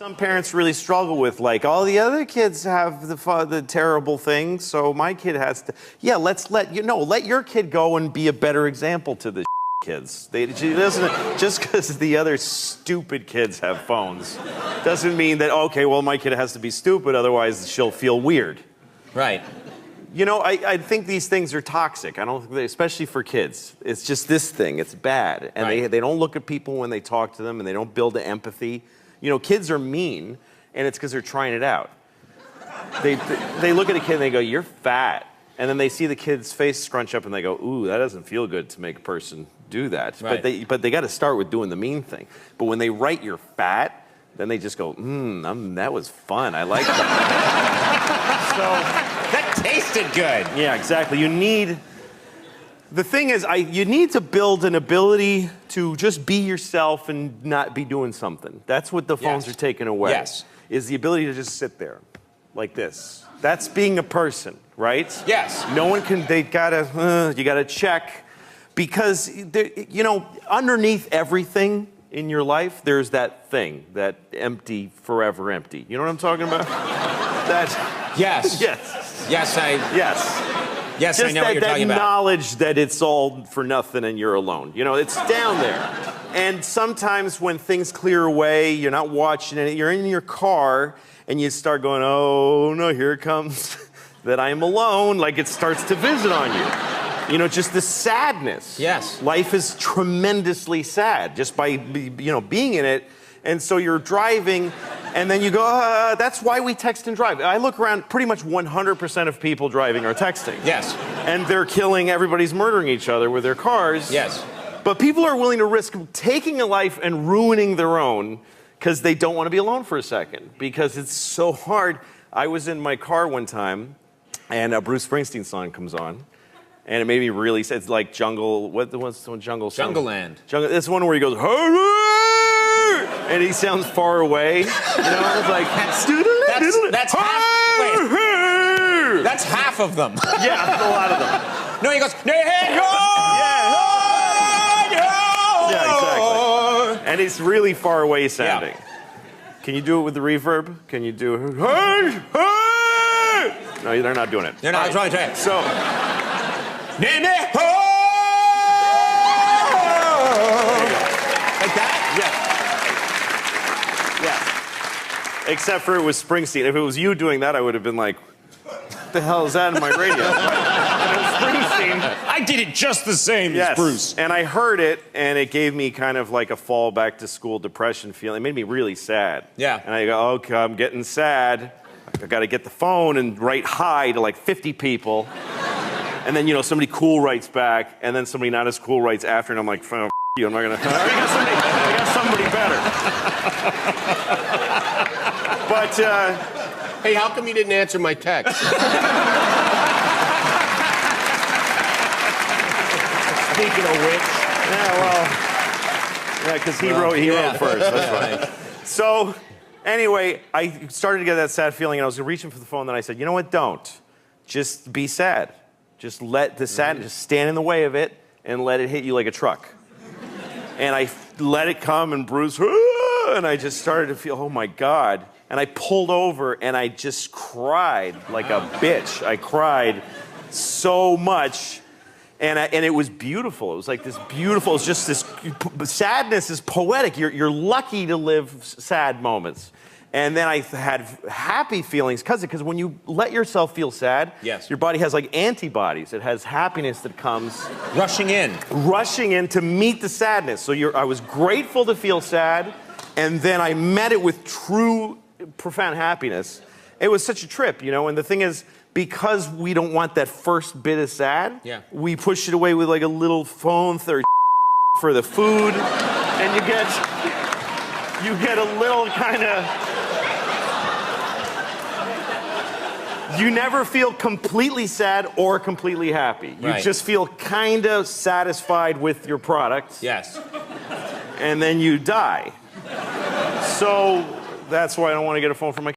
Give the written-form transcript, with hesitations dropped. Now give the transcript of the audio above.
Some parents really struggle with, like, all the other kids have the terrible things, so my kid has to. Yeah, let your kid go and be a better example to the kids. Just because the other stupid kids have phones doesn't mean that, okay, well, my kid has to be stupid, otherwise she'll feel weird. Right. You know, I think these things are toxic. I don't, especially for kids. It's just this thing. It's bad, and right. they don't look at people when they talk to them, and they don't build the empathy. You know, kids are mean, and it's because they're trying it out. They look at a kid and they go, "You're fat," and then they see the kid's face scrunch up, and they go, "Ooh, that doesn't feel good to make a person do that." Right. But they got to start with doing the mean thing. But when they write "you're fat," then they just go, that was fun. I like that." So. That tasted good. Yeah, exactly. The thing is, you need to build an ability to just be yourself and not be doing something. That's what the phones are taking away. Yes. Is the ability to just sit there, like this. That's being a person, right? Yes. No one can, you gotta check. Because, underneath everything in your life, there's that thing, that empty, forever empty. You know what I'm talking about? Yes. Yes. Yes, Yes, I know what you're talking about. That knowledge that it's all for nothing and you're alone. You know, it's down there. And sometimes when things clear away, you're not watching it, you're in your car, and you start going, oh, no, here it comes, that I'm alone, like it starts to visit on you. You know, just the sadness. Yes. Life is tremendously sad just by, being in it. And so you're driving, and then you go, that's why we text and drive. I look around, pretty much 100% of people driving are texting. Yes. And they're killing, everybody's murdering each other with their cars. Yes. But people are willing to risk taking a life and ruining their own because they don't want to be alone for a second, because it's so hard. I was in my car one time, and a Bruce Springsteen song comes on. And it made me really sad. It's like Jungle, what's the Jungle song? Jungleland. It's one where he goes, hurry! And he sounds far away. You know, it's like, that's half. Wait. That's half of them. Yeah, that's a lot of them. No, he goes, Yeah, exactly. And it's really far away sounding. Yeah. Can you do it with the reverb? Can you do it? Hey! No, they're not doing it. They're not. Try it. So. Like that? Yeah. Yeah. Except for it was Springsteen. If it was you doing that, I would have been like, what the hell is that in my radio? Springsteen. I did it just the same as Bruce. And I heard it, and it gave me kind of like a fall back to school depression feeling. It made me really sad. Yeah. And I go, okay, I'm getting sad. I got to get the phone and write hi to like 50 people. And then, somebody cool writes back, and then somebody not as cool writes after, and I'm like, oh, you, I'm not gonna. I got somebody better. But, hey, how come you didn't answer my text? Speaking of which, because he wrote first. That's right. So, anyway, I started to get that sad feeling, and I was reaching for the phone, and then I said, you know what? Don't. Just be sad. Just let the sadness, just stand in the way of it and let it hit you like a truck. And I let it come, and Bruce, and I just started to feel, oh my God. And I pulled over and I just cried like a bitch. I cried so much. And it was beautiful. It was like this beautiful, it's just this, sadness is poetic. You're lucky to live sad moments. And then I had happy feelings because when you let yourself feel sad, your body has like antibodies. It has happiness that comes rushing in to meet the sadness. So I was grateful to feel sad, and then I met it with true, profound happiness. It was such a trip, and the thing is, because we don't want that first bit of sad, we push it away with like a little phone for the food, and you get a little kind of. You never feel completely sad or completely happy. You just feel kind of satisfied with your product. Yes. And then you die. So that's why I don't want to get a phone from my